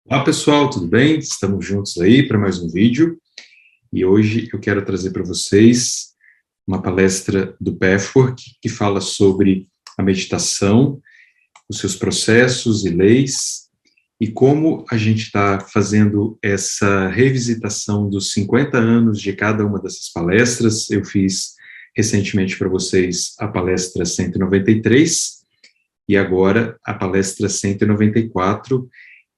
Olá pessoal, tudo bem? Estamos juntos aí para mais um vídeo e hoje eu quero trazer para vocês uma palestra do Pathwork que fala sobre a meditação, os seus processos e leis e como a gente está fazendo essa revisitação dos 50 anos de cada uma dessas palestras. Eu fiz recentemente para vocês a palestra 193 e agora a palestra 194,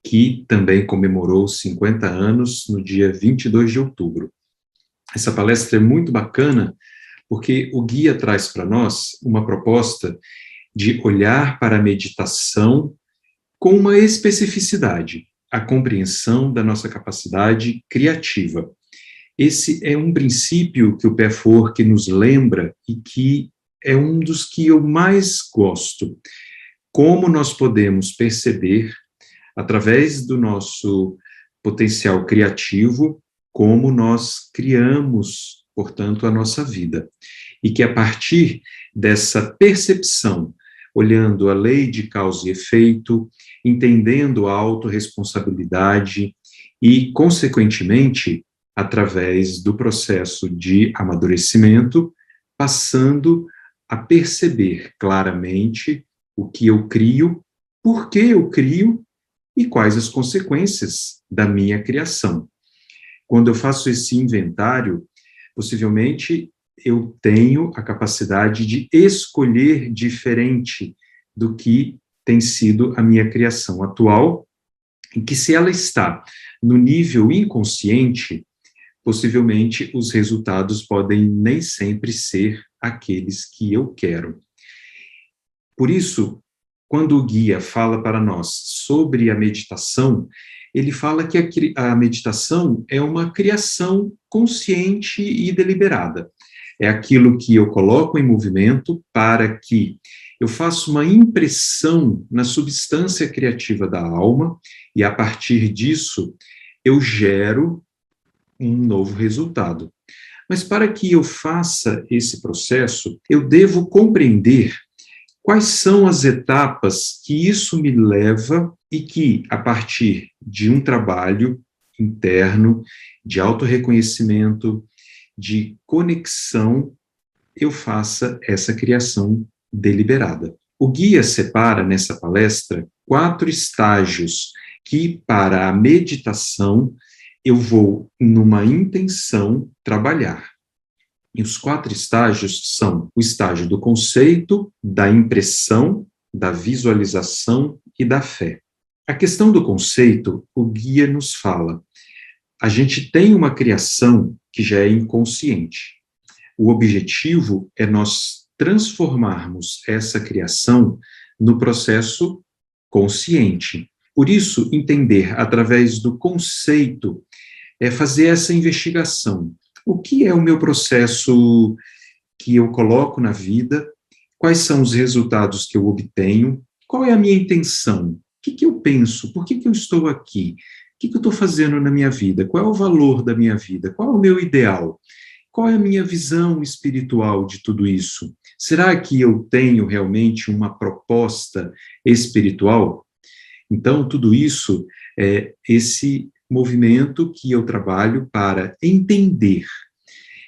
que também comemorou 50 anos no dia 22 de outubro. Essa palestra é muito bacana, porque o guia traz para nós uma proposta de olhar para a meditação com uma especificidade, a compreensão da nossa capacidade criativa. Esse é um princípio que o Pathwork nos lembra e que é um dos que eu mais gosto. Como nós podemos perceber através do nosso potencial criativo, como nós criamos, portanto, a nossa vida. E que a partir dessa percepção, olhando a lei de causa e efeito, entendendo a autorresponsabilidade e, consequentemente, através do processo de amadurecimento, passando a perceber claramente o que eu crio, por que eu crio e quais as consequências da minha criação. Quando eu faço esse inventário, possivelmente eu tenho a capacidade de escolher diferente do que tem sido a minha criação atual, em que se ela está no nível inconsciente, possivelmente os resultados podem nem sempre ser aqueles que eu quero. Por isso, quando o guia fala para nós sobre a meditação, ele fala que a meditação é uma criação consciente e deliberada. É aquilo que eu coloco em movimento para que eu faça uma impressão na substância criativa da alma e, a partir disso, eu gero um novo resultado. Mas para que eu faça esse processo, eu devo compreender quais são as etapas que isso me leva e que, a partir de um trabalho interno, de autorreconhecimento, de conexão, eu faça essa criação deliberada. O guia separa nessa palestra 4 estágios que, para a meditação, eu vou, numa intenção, trabalhar. E os 4 estágios são o estágio do conceito, da impressão, da visualização e da fé. A questão do conceito, o guia nos fala, a gente tem uma criação que já é inconsciente. O objetivo é nós transformarmos essa criação no processo consciente. Por isso, entender através do conceito é fazer essa investigação. O que é o meu processo que eu coloco na vida? Quais são os resultados que eu obtenho? Qual é a minha intenção? O que eu penso? Por que eu estou aqui? O que eu estou fazendo na minha vida? Qual é o valor da minha vida? Qual é o meu ideal? Qual é a minha visão espiritual de tudo isso? Será que eu tenho realmente uma proposta espiritual? Então, tudo isso é esse movimento que eu trabalho para entender.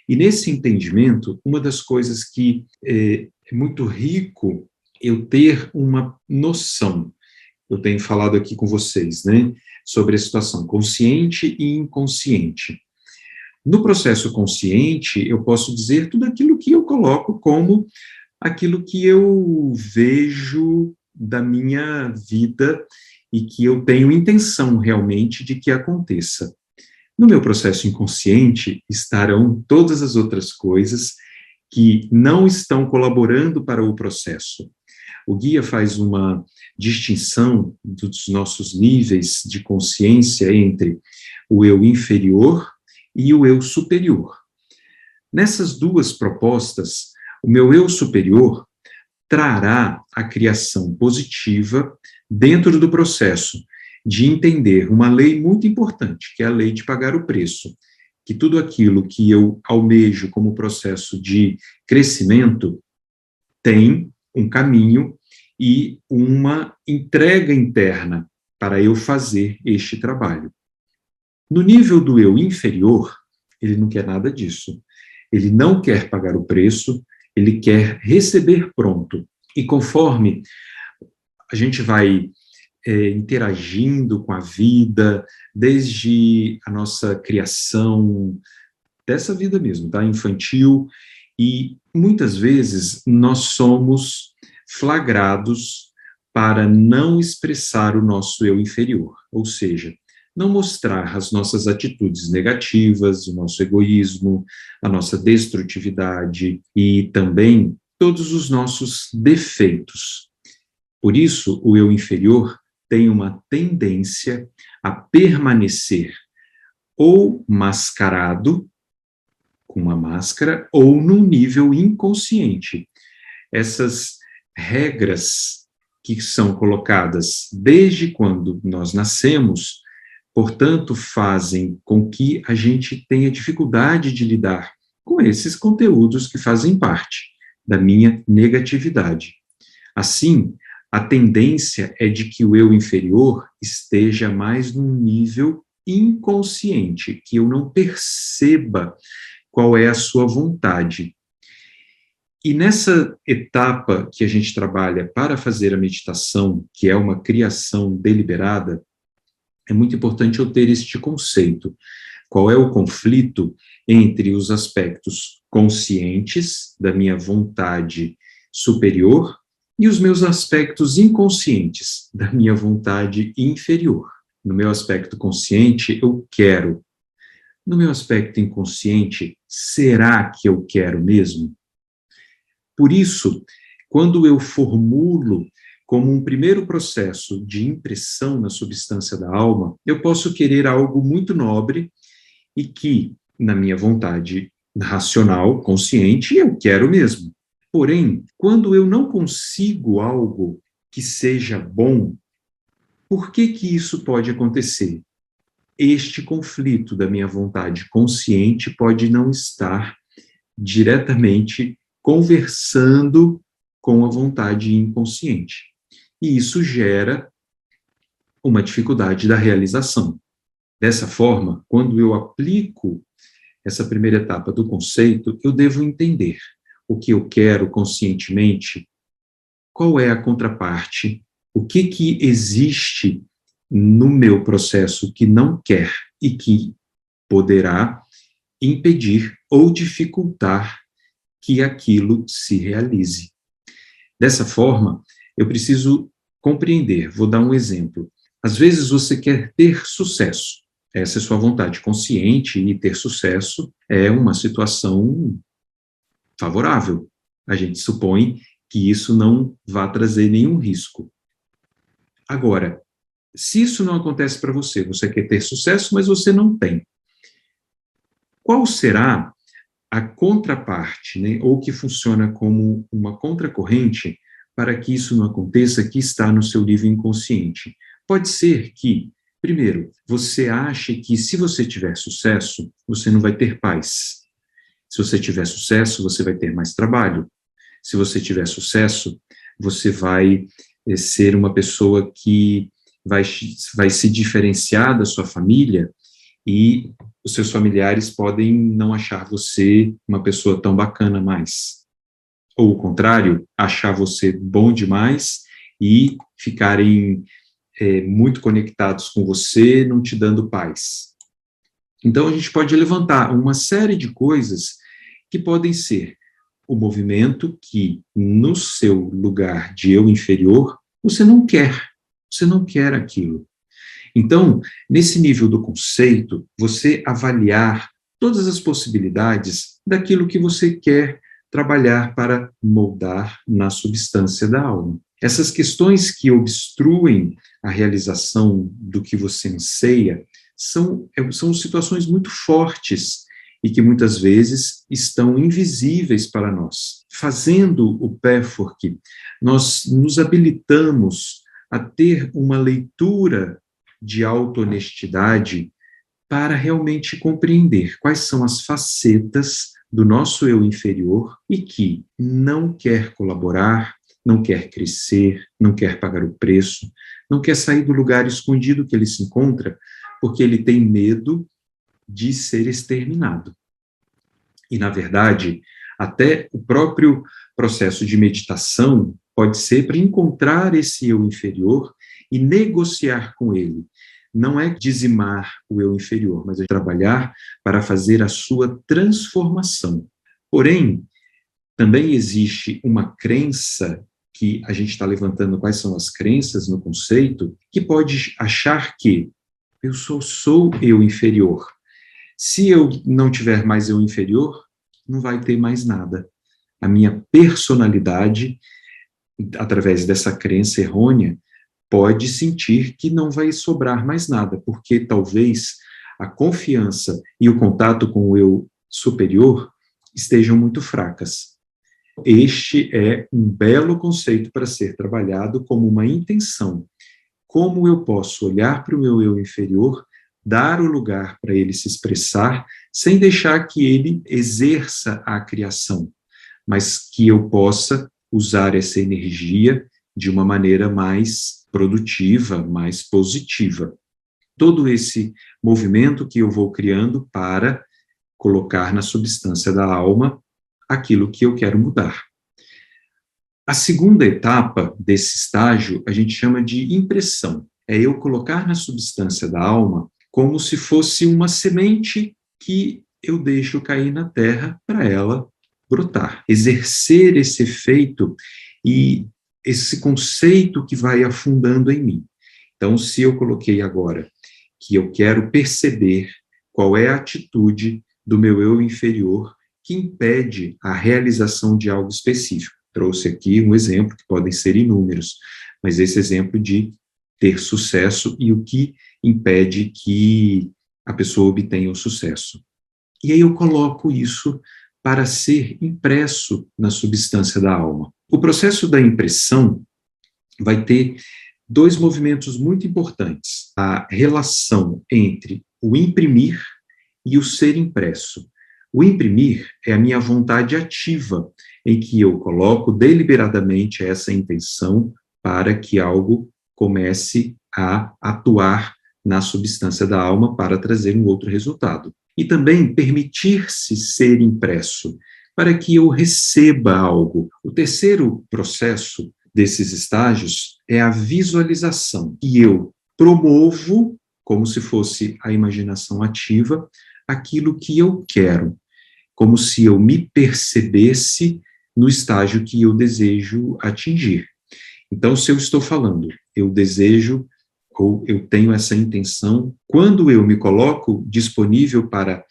E nesse entendimento, uma das coisas que é muito rico eu ter uma noção. Eu tenho falado aqui com vocês, né, sobre a situação consciente e inconsciente. No processo consciente, eu posso dizer tudo aquilo que eu coloco como aquilo que eu vejo da minha vida e que eu tenho intenção realmente de que aconteça. No meu processo inconsciente estarão todas as outras coisas que não estão colaborando para o processo. O guia faz uma distinção dos nossos níveis de consciência entre o eu inferior e o eu superior. Nessas duas propostas, o meu eu superior trará a criação positiva dentro do processo de entender uma lei muito importante, que é a lei de pagar o preço, que tudo aquilo que eu almejo como processo de crescimento tem um caminho e uma entrega interna para eu fazer este trabalho. No nível do eu inferior, ele não quer nada disso. Ele não quer pagar o preço, ele quer receber pronto. E conforme a gente vai interagindo com a vida, desde a nossa criação, dessa vida mesmo, tá? Infantil, e muitas vezes nós somos flagrados para não expressar o nosso eu inferior, ou seja, não mostrar as nossas atitudes negativas, o nosso egoísmo, a nossa destrutividade e também todos os nossos defeitos. Por isso, o eu inferior tem uma tendência a permanecer ou mascarado, com uma máscara, ou num nível inconsciente. Essas regras que são colocadas desde quando nós nascemos, portanto, fazem com que a gente tenha dificuldade de lidar com esses conteúdos que fazem parte da minha negatividade. Assim, a tendência é de que o eu inferior esteja mais num nível inconsciente, que eu não perceba qual é a sua vontade. E nessa etapa que a gente trabalha para fazer a meditação, que é uma criação deliberada, é muito importante eu ter este conceito. Qual é o conflito entre os aspectos conscientes da minha vontade superior e os meus aspectos inconscientes da minha vontade inferior? No meu aspecto consciente, eu quero. No meu aspecto inconsciente, será que eu quero mesmo? Por isso, quando eu formulo como um primeiro processo de impressão na substância da alma, eu posso querer algo muito nobre e que, na minha vontade racional, consciente, eu quero mesmo. Porém, quando eu não consigo algo que seja bom, por que que isso pode acontecer? Este conflito da minha vontade consciente pode não estar diretamente conversando com a vontade inconsciente. E isso gera uma dificuldade da realização. Dessa forma, quando eu aplico essa primeira etapa do conceito, eu devo entender o que eu quero conscientemente, qual é a contraparte, o que existe no meu processo que não quer e que poderá impedir ou dificultar que aquilo se realize. Dessa forma, eu preciso compreender, vou dar um exemplo. Às vezes você quer ter sucesso, essa é sua vontade consciente, e ter sucesso é uma situação favorável. A gente supõe que isso não vai trazer nenhum risco. Agora, se isso não acontece para você, você quer ter sucesso, mas você não tem. Qual será a contraparte, né, ou que funciona como uma contracorrente para que isso não aconteça, que está no seu nível inconsciente? Pode ser que, primeiro, você ache que se você tiver sucesso, você não vai ter paz. Se você tiver sucesso, você vai ter mais trabalho. Se você tiver sucesso, você vai ser uma pessoa que vai se diferenciar da sua família e os seus familiares podem não achar você uma pessoa tão bacana mais. Ou o contrário, achar você bom demais e ficarem muito conectados com você, não te dando paz. Então, a gente pode levantar uma série de coisas que podem ser o movimento que, no seu lugar de eu inferior, você não quer aquilo. Então, nesse nível do conceito, você avaliar todas as possibilidades daquilo que você quer trabalhar para moldar na substância da alma. Essas questões que obstruem a realização do que você anseia são situações muito fortes e que muitas vezes estão invisíveis para nós. Fazendo o Pathwork, nós nos habilitamos a ter uma leitura de auto-honestidade para realmente compreender quais são as facetas do nosso eu inferior e que não quer colaborar, não quer crescer, não quer pagar o preço, não quer sair do lugar escondido que ele se encontra, porque ele tem medo de ser exterminado. E, na verdade, até o próprio processo de meditação pode ser para encontrar esse eu inferior e negociar com ele. Não é dizimar o eu inferior, mas é trabalhar para fazer a sua transformação. Porém, também existe uma crença que a gente está levantando quais são as crenças no conceito, que pode achar que eu sou eu inferior. Se eu não tiver mais eu inferior, não vai ter mais nada. A minha personalidade, através dessa crença errônea, pode sentir que não vai sobrar mais nada, porque talvez a confiança e o contato com o eu superior estejam muito fracas. Este é um belo conceito para ser trabalhado como uma intenção. Como eu posso olhar para o meu eu inferior, dar o lugar para ele se expressar, sem deixar que ele exerça a criação, mas que eu possa usar essa energia de uma maneira mais produtiva, mais positiva. Todo esse movimento que eu vou criando para colocar na substância da alma aquilo que eu quero mudar. A segunda etapa desse estágio a gente chama de impressão. É eu colocar na substância da alma como se fosse uma semente que eu deixo cair na terra para ela brotar. Exercer esse efeito e esse conceito que vai afundando em mim. Então, se eu coloquei agora que eu quero perceber qual é a atitude do meu eu inferior que impede a realização de algo específico. Trouxe aqui um exemplo, que podem ser inúmeros, mas esse exemplo de ter sucesso e o que impede que a pessoa obtenha o sucesso. E aí eu coloco isso para ser impresso na substância da alma. O processo da impressão vai ter dois movimentos muito importantes: a relação entre o imprimir e o ser impresso. O imprimir é a minha vontade ativa, em que eu coloco deliberadamente essa intenção para que algo comece a atuar na substância da alma para trazer um outro resultado. E também permitir-se ser impresso, para que eu receba algo. O terceiro processo desses estágios é a visualização, e eu promovo, como se fosse a imaginação ativa, aquilo que eu quero, como se eu me percebesse no estágio que eu desejo atingir. Então, se eu estou falando, eu desejo ou eu tenho essa intenção, quando eu me coloco disponível para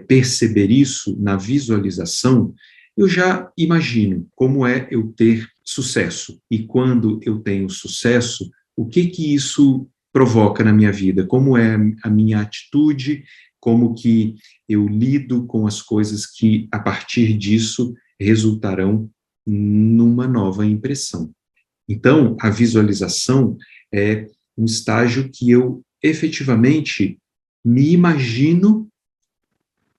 perceber isso na visualização, eu já imagino como é eu ter sucesso. E quando eu tenho sucesso, o que isso provoca na minha vida? Como é a minha atitude? Como que eu lido com as coisas que, a partir disso, resultarão numa nova impressão. Então, a visualização é um estágio que eu efetivamente me imagino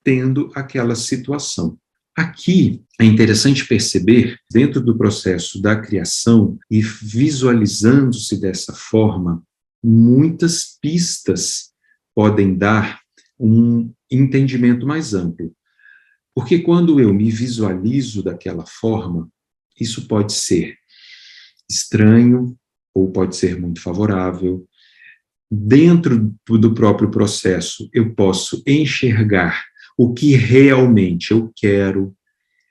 tendo aquela situação. Aqui é interessante perceber, dentro do processo da criação e visualizando-se dessa forma, muitas pistas podem dar um entendimento mais amplo. Porque quando eu me visualizo daquela forma, isso pode ser estranho ou pode ser muito favorável. Dentro do próprio processo, eu posso enxergar o que realmente eu quero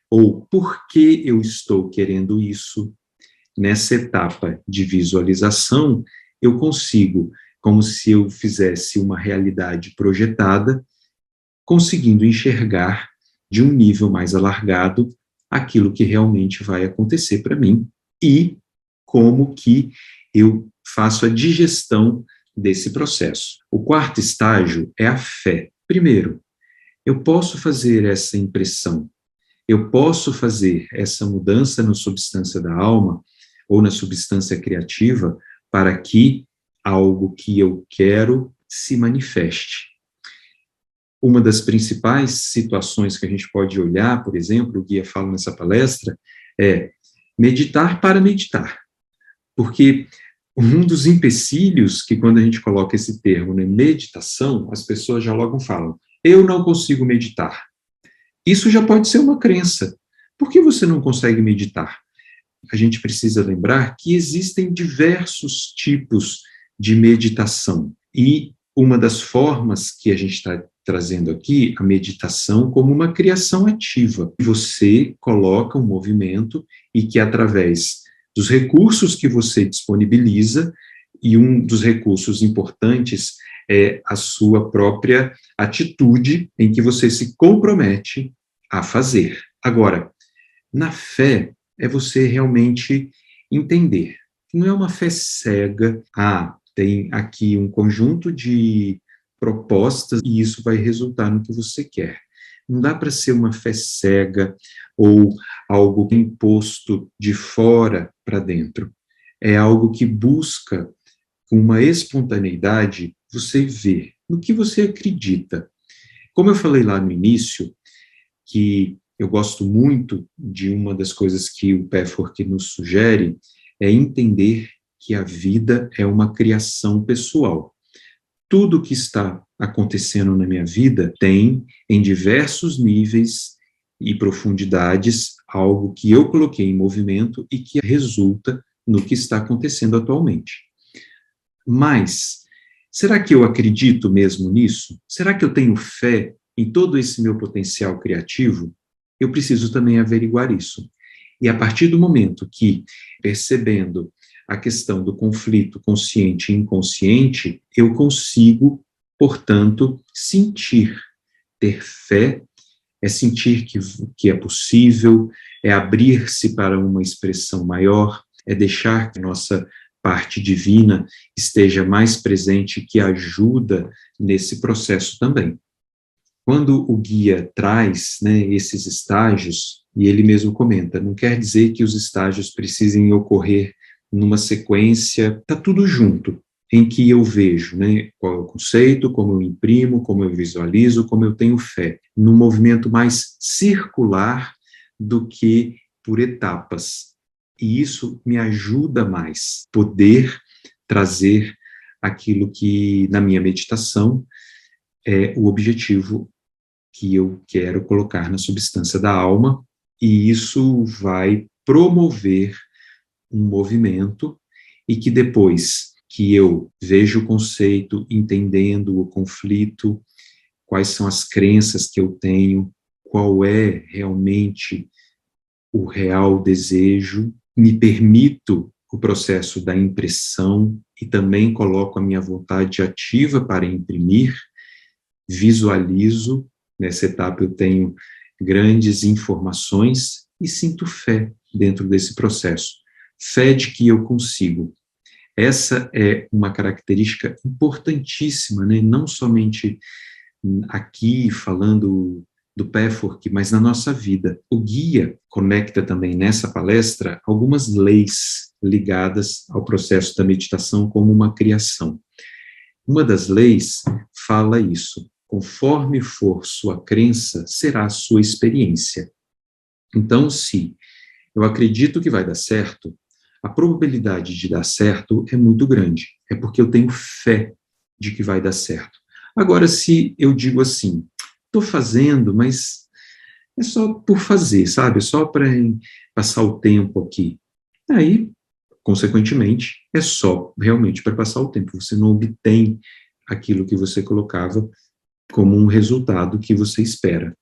ou por que eu estou querendo isso. Nessa etapa de visualização, eu consigo, como se eu fizesse uma realidade projetada, conseguindo enxergar de um nível mais alargado aquilo que realmente vai acontecer para mim e como que eu faço a digestão desse processo. O quarto estágio é a fé. Primeiro, eu posso fazer essa impressão, eu posso fazer essa mudança na substância da alma ou na substância criativa para que algo que eu quero se manifeste. Uma das principais situações que a gente pode olhar, por exemplo, o guia fala nessa palestra, é meditar para meditar. Porque Um dos empecilhos que quando a gente coloca esse termo, né, meditação, as pessoas já logo falam, eu não consigo meditar. Isso já pode ser uma crença. Por que você não consegue meditar? A gente precisa lembrar que existem diversos tipos de meditação. E uma das formas que a gente está trazendo aqui, a meditação como uma criação ativa. Você coloca um movimento e que através dos recursos que você disponibiliza, e um dos recursos importantes é a sua própria atitude em que você se compromete a fazer. Agora, na fé, é você realmente entender. Não é uma fé cega, tem aqui um conjunto de propostas e isso vai resultar no que você quer. Não dá para ser uma fé cega ou algo imposto de fora para dentro. É algo que busca, com uma espontaneidade, você ver no que você acredita. Como eu falei lá no início, que eu gosto muito de uma das coisas que o Pathwork nos sugere, é entender que a vida é uma criação pessoal. Tudo que está acontecendo na minha vida tem, em diversos níveis e profundidades, algo que eu coloquei em movimento e que resulta no que está acontecendo atualmente. Mas, será que eu acredito mesmo nisso? Será que eu tenho fé em todo esse meu potencial criativo? Eu preciso também averiguar isso. E a partir do momento que, percebendo a questão do conflito consciente e inconsciente, eu consigo, portanto, sentir. Ter fé é sentir que é possível, é abrir-se para uma expressão maior, é deixar que a nossa parte divina esteja mais presente, que ajuda nesse processo também. Quando o guia traz, né, esses estágios, e ele mesmo comenta, não quer dizer que os estágios precisem ocorrer numa sequência, está tudo junto, em que eu vejo, né, qual é o conceito, como eu imprimo, como eu visualizo, como eu tenho fé, num movimento mais circular do que por etapas. E isso me ajuda mais, poder trazer aquilo que, na minha meditação, é o objetivo que eu quero colocar na substância da alma, e isso vai promover um movimento e que depois que eu vejo o conceito, entendendo o conflito, quais são as crenças que eu tenho, qual é realmente o real desejo, me permito o processo da impressão e também coloco a minha vontade ativa para imprimir, visualizo. Nessa etapa eu tenho grandes informações e sinto fé dentro desse processo. Fé de que eu consigo. Essa é uma característica importantíssima, né? Não somente aqui falando do Pathwork, mas na nossa vida. O guia conecta também nessa palestra algumas leis ligadas ao processo da meditação como uma criação. Uma das leis fala isso. Conforme for sua crença, será a sua experiência. Então, se eu acredito que vai dar certo, a probabilidade de dar certo é muito grande. É porque eu tenho fé de que vai dar certo. Agora, se eu digo assim, estou fazendo, mas é só por fazer, sabe? Só para passar o tempo aqui. Aí, consequentemente, é só realmente para passar o tempo. Você não obtém aquilo que você colocava como um resultado que você espera.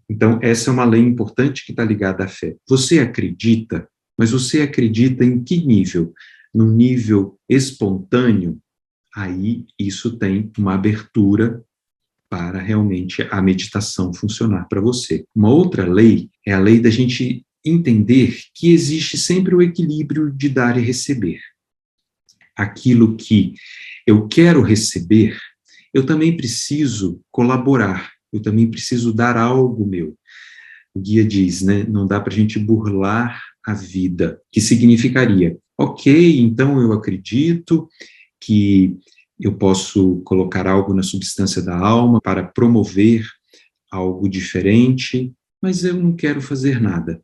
Então, essa é uma lei importante que está ligada à fé. Você acredita, mas você acredita em que nível? Num nível espontâneo? Aí, isso tem uma abertura para realmente a meditação funcionar para você. Uma outra lei é a lei da gente entender que existe sempre o equilíbrio de dar e receber. Aquilo que eu quero receber, eu também preciso colaborar, eu também preciso dar algo meu. O guia diz, né, não dá para a gente burlar a vida, que significaria, ok, então eu acredito que eu posso colocar algo na substância da alma para promover algo diferente, mas eu não quero fazer nada.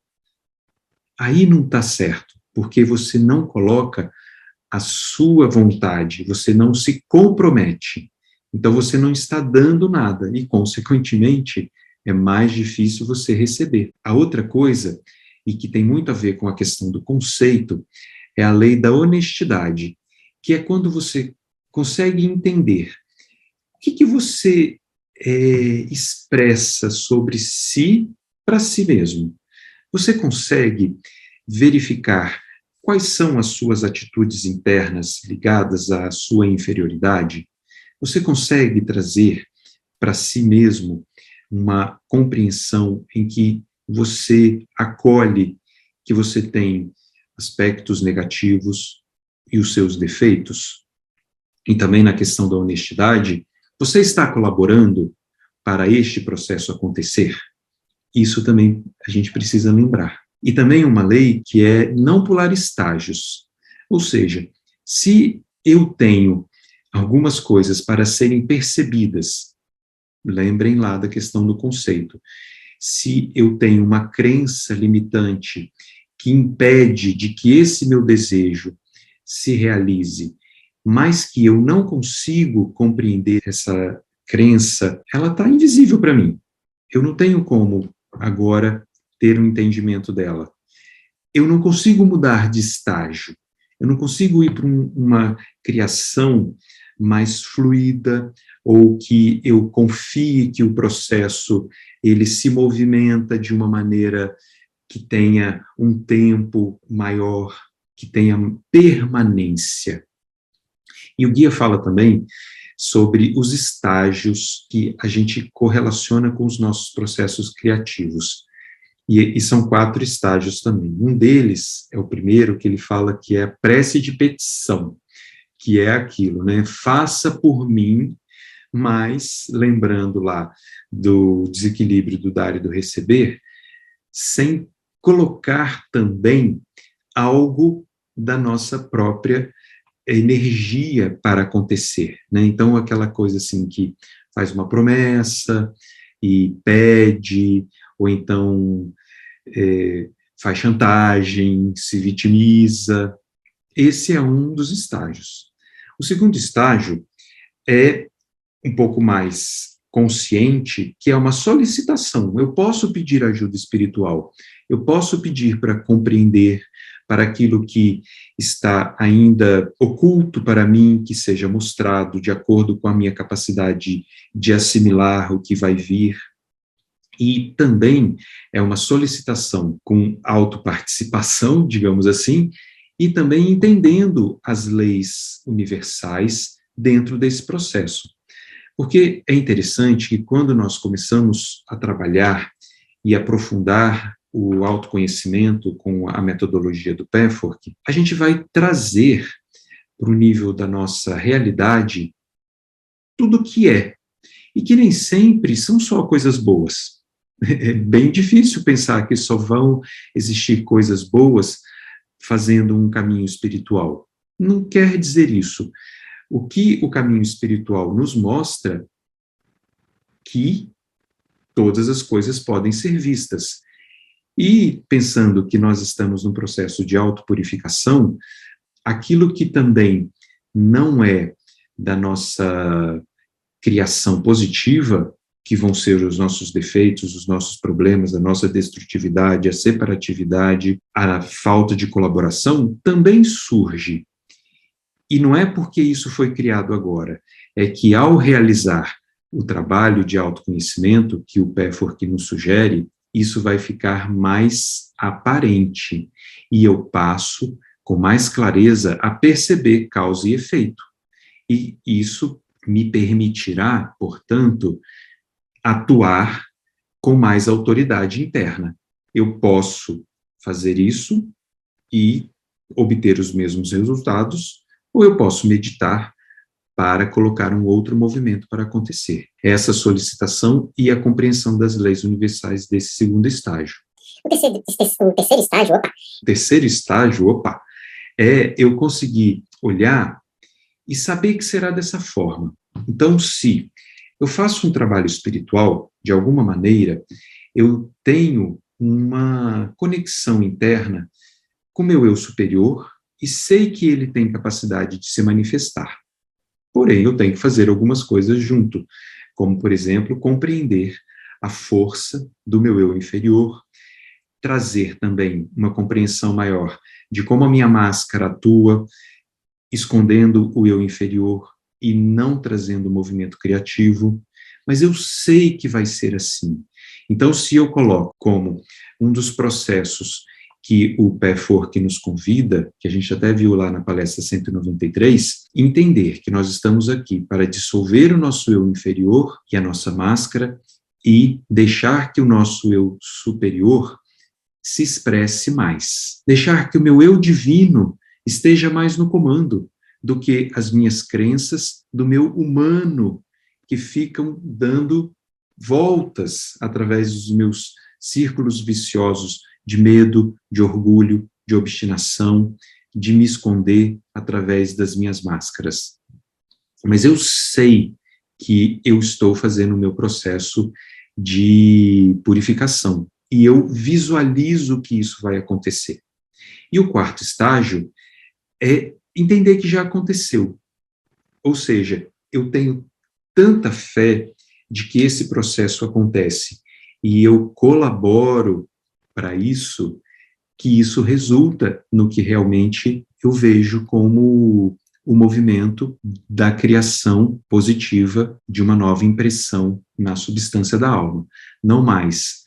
Aí não está certo, porque você não coloca a sua vontade, você não se compromete. Então, você não está dando nada e, consequentemente, é mais difícil você receber. A outra coisa, e que tem muito a ver com a questão do conceito, é a lei da honestidade, que é quando você consegue entender o que você expressa sobre si para si mesmo. Você consegue verificar quais são as suas atitudes internas ligadas à sua inferioridade? Você consegue trazer para si mesmo uma compreensão em que você acolhe que você tem aspectos negativos e os seus defeitos? E também na questão da honestidade, você está colaborando para este processo acontecer? Isso também a gente precisa lembrar. E também uma lei que é não pular estágios. Ou seja, se eu tenho algumas coisas para serem percebidas, lembrem lá da questão do conceito. Se eu tenho uma crença limitante que impede de que esse meu desejo se realize, mas que eu não consigo compreender essa crença, ela está invisível para mim. Eu não tenho como agora ter um entendimento dela. Eu não consigo mudar de estágio. Eu não consigo ir para uma criação mais fluida, ou que eu confie que o processo ele se movimenta de uma maneira que tenha um tempo maior, que tenha permanência. E o guia fala também sobre os estágios que a gente correlaciona com os nossos processos criativos. E são 4 estágios também. Um deles é o primeiro, que ele fala que é a prece de petição, que é aquilo, né? Faça por mim, mas, lembrando lá do desequilíbrio do dar e do receber, sem colocar também algo da nossa própria energia para acontecer, né? Então, aquela coisa assim que faz uma promessa e pede, ou então faz chantagem, se vitimiza. Esse é um dos estágios. O segundo estágio é um pouco mais consciente, que é uma solicitação. Eu posso pedir ajuda espiritual, eu posso pedir para compreender, para aquilo que está ainda oculto para mim, que seja mostrado de acordo com a minha capacidade de assimilar o que vai vir. E também é uma solicitação com autoparticipação, digamos assim, e também entendendo as leis universais dentro desse processo. Porque é interessante que quando nós começamos a trabalhar e aprofundar o autoconhecimento com a metodologia do Pathwork, a gente vai trazer para o nível da nossa realidade tudo o que é, e que nem sempre são só coisas boas. É bem difícil pensar que só vão existir coisas boas fazendo um caminho espiritual. Não quer dizer isso. O que o caminho espiritual nos mostra que todas as coisas podem ser vistas. E pensando que nós estamos num processo de autopurificação, aquilo que também não é da nossa criação positiva, que vão ser os nossos defeitos, os nossos problemas, a nossa destrutividade, a separatividade, a falta de colaboração, também surge. E não é porque isso foi criado agora, é que ao realizar o trabalho de autoconhecimento que o Pathwork nos sugere, isso vai ficar mais aparente, e eu passo com mais clareza a perceber causa e efeito. E isso me permitirá, portanto, atuar com mais autoridade interna. Eu posso fazer isso e obter os mesmos resultados, ou eu posso meditar para colocar um outro movimento para acontecer. Essa solicitação e a compreensão das leis universais desse segundo estágio. O terceiro estágio, O terceiro estágio, é eu conseguir olhar e saber que será dessa forma. Então, se eu faço um trabalho espiritual, de alguma maneira, eu tenho uma conexão interna com meu eu superior, e sei que ele tem capacidade de se manifestar. Porém, eu tenho que fazer algumas coisas junto, como, por exemplo, compreender a força do meu eu inferior, trazer também uma compreensão maior de como a minha máscara atua, escondendo o eu inferior e não trazendo movimento criativo, mas eu sei que vai ser assim. Então, se eu coloco como um dos processos que o Pathwork nos convida, que a gente até viu lá na palestra 193, entender que nós estamos aqui para dissolver o nosso eu inferior e a nossa máscara e deixar que o nosso eu superior se expresse mais. Deixar que o meu eu divino esteja mais no comando do que as minhas crenças do meu humano, que ficam dando voltas através dos meus círculos viciosos de medo, de orgulho, de obstinação, de me esconder através das minhas máscaras. Mas eu sei que eu estou fazendo o meu processo de purificação, e eu visualizo que isso vai acontecer. E o quarto estágio é entender que já aconteceu. Ou seja, eu tenho tanta fé de que esse processo acontece e eu colaboro para isso, que isso resulta no que realmente eu vejo como o movimento da criação positiva de uma nova impressão na substância da alma. Não mais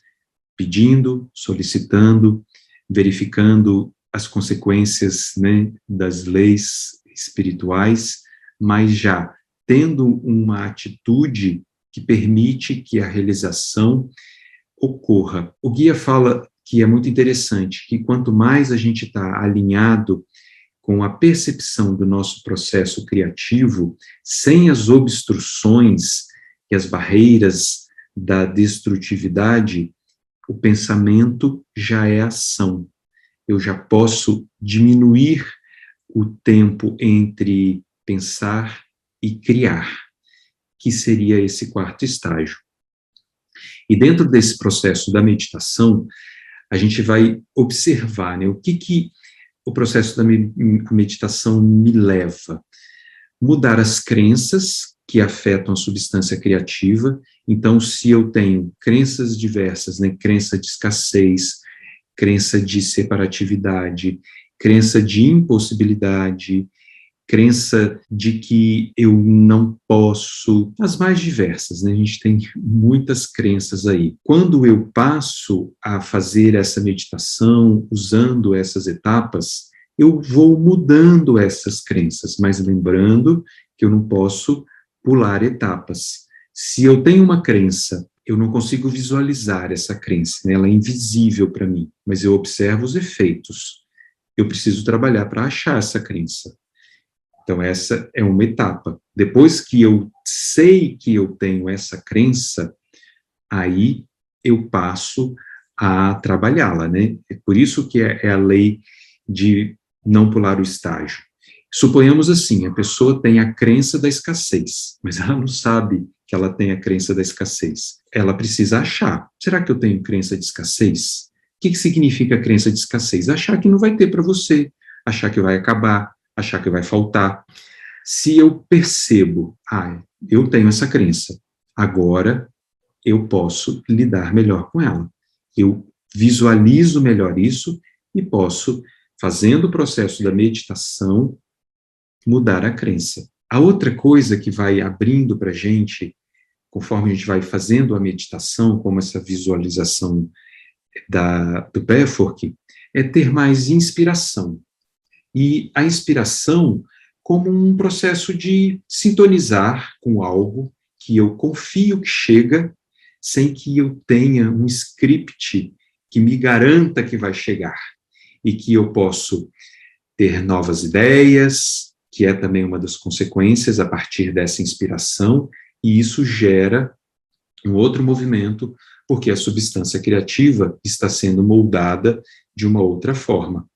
pedindo, solicitando, verificando as consequências, né, das leis espirituais, mas já tendo uma atitude que permite que a realização ocorra. O guia fala que é muito interessante, que quanto mais a gente está alinhado com a percepção do nosso processo criativo, sem as obstruções e as barreiras da destrutividade, o pensamento já é ação. Eu já posso diminuir o tempo entre pensar e criar, que seria esse quarto estágio. E dentro desse processo da meditação, a gente vai observar, né, o que o processo da meditação me leva. Mudar as crenças que afetam a substância criativa. Então, se eu tenho crenças diversas, né, crença de escassez, crença de separatividade, crença de impossibilidade, crença de que eu não posso, as mais diversas, né? A gente tem muitas crenças aí. Quando eu passo a fazer essa meditação, usando essas etapas, eu vou mudando essas crenças, mas lembrando que eu não posso pular etapas. Se eu tenho uma crença, eu não consigo visualizar essa crença, né? Ela é invisível para mim, mas eu observo os efeitos. Eu preciso trabalhar para achar essa crença. Então, essa é uma etapa. Depois que eu sei que eu tenho essa crença, aí eu passo a trabalhá-la, né? É por isso que é a lei de não pular o estágio. Suponhamos assim, a pessoa tem a crença da escassez, mas ela não sabe que ela tem a crença da escassez. Ela precisa achar. Será que eu tenho crença de escassez? O que significa a crença de escassez? Achar que não vai ter para você, achar que vai acabar, achar que vai faltar. Se eu percebo, eu tenho essa crença, agora eu posso lidar melhor com ela. Eu visualizo melhor isso e posso, fazendo o processo da meditação, mudar a crença. A outra coisa que vai abrindo para a gente, conforme a gente vai fazendo a meditação, como essa visualização do Pathwork, é ter mais inspiração. E a inspiração como um processo de sintonizar com algo que eu confio que chega, sem que eu tenha um script que me garanta que vai chegar, e que eu posso ter novas ideias, que é também uma das consequências a partir dessa inspiração, e isso gera um outro movimento, porque a substância criativa está sendo moldada de uma outra forma.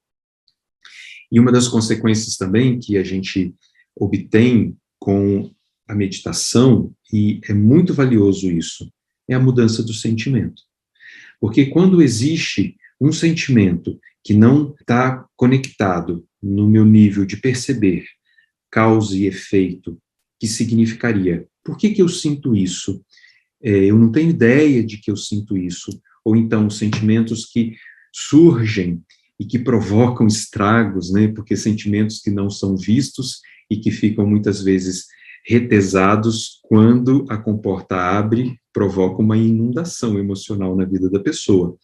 E uma das consequências também que a gente obtém com a meditação, e é muito valioso isso, é a mudança do sentimento. Porque quando existe um sentimento que não está conectado no meu nível de perceber causa e efeito, que significaria, por que eu sinto isso? Eu não tenho ideia de que eu sinto isso. Ou então, sentimentos que surgem e que provocam estragos, né? Porque sentimentos que não são vistos e que ficam muitas vezes retesados, quando a comporta abre, provoca uma inundação emocional na vida da pessoa.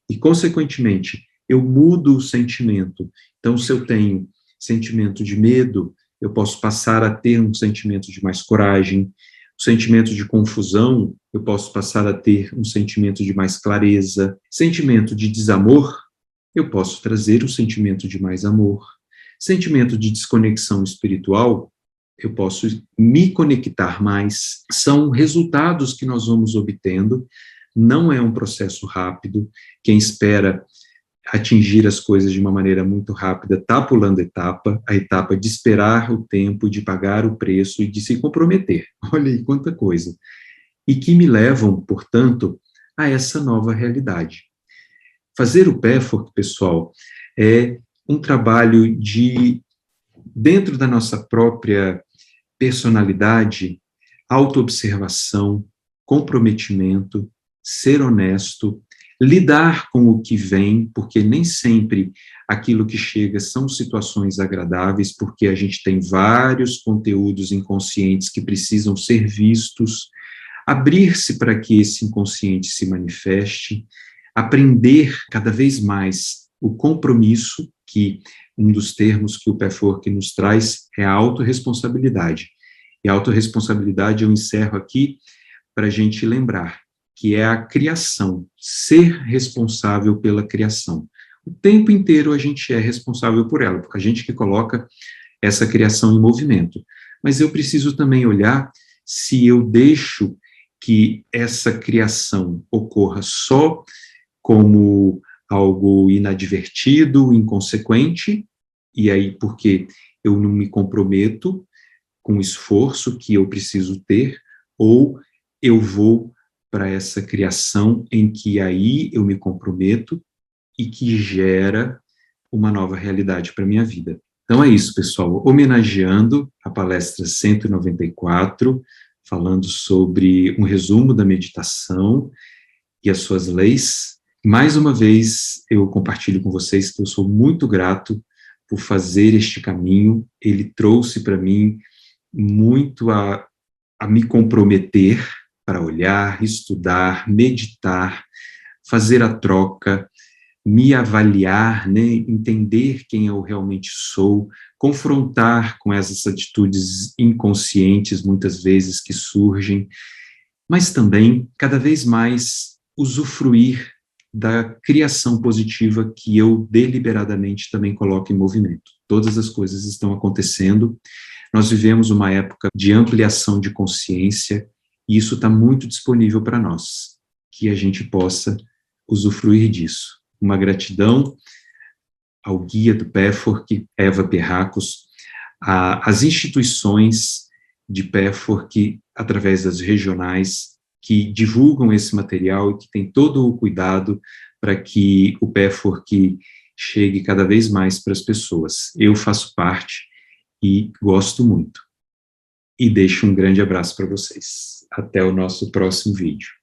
E, consequentemente, eu mudo o sentimento. Então, se eu tenho sentimento de medo, eu posso passar a ter um sentimento de mais coragem. O sentimento de confusão, eu posso passar a ter um sentimento de mais clareza. Sentimento de desamor, eu posso trazer um sentimento de mais amor. Sentimento de desconexão espiritual, eu posso me conectar mais. São resultados que nós vamos obtendo, não é um processo rápido. Quem espera atingir as coisas de uma maneira muito rápida está pulando a etapa de esperar o tempo, de pagar o preço e de se comprometer. Olha aí quanta coisa. E que me levam, portanto, a essa nova realidade. Fazer o Pathwork, pessoal, é um trabalho de, dentro da nossa própria personalidade, autoobservação, comprometimento, ser honesto, lidar com o que vem, porque nem sempre aquilo que chega são situações agradáveis, porque a gente tem vários conteúdos inconscientes que precisam ser vistos, abrir-se para que esse inconsciente se manifeste, aprender cada vez mais o compromisso, que um dos termos que o Pathwork nos traz é a autorresponsabilidade. E a autorresponsabilidade eu encerro aqui para a gente lembrar que é a criação, ser responsável pela criação. O tempo inteiro a gente é responsável por ela, porque a gente que coloca essa criação em movimento. Mas eu preciso também olhar se eu deixo que essa criação ocorra só como algo inadvertido, inconsequente, e aí porque eu não me comprometo com o esforço que eu preciso ter, ou eu vou para essa criação em que aí eu me comprometo e que gera uma nova realidade para a minha vida. Então é isso, pessoal, homenageando a palestra 194, falando sobre um resumo da meditação e as suas leis. Mais uma vez, eu compartilho com vocês que eu sou muito grato por fazer este caminho. Ele trouxe para mim muito a me comprometer para olhar, estudar, meditar, fazer a troca, me avaliar, né, entender quem eu realmente sou, confrontar com essas atitudes inconscientes, muitas vezes, que surgem, mas também, cada vez mais, usufruir da criação positiva que eu deliberadamente também coloco em movimento. Todas as coisas estão acontecendo. Nós vivemos uma época de ampliação de consciência, e isso está muito disponível para nós, que a gente possa usufruir disso. Uma gratidão ao guia do Pathwork, Eva Perracos, às instituições de Pathwork, através das regionais, que divulgam esse material e que tem todo o cuidado para que o Pathwork chegue cada vez mais para as pessoas. Eu faço parte e gosto muito. E deixo um grande abraço para vocês. Até o nosso próximo vídeo.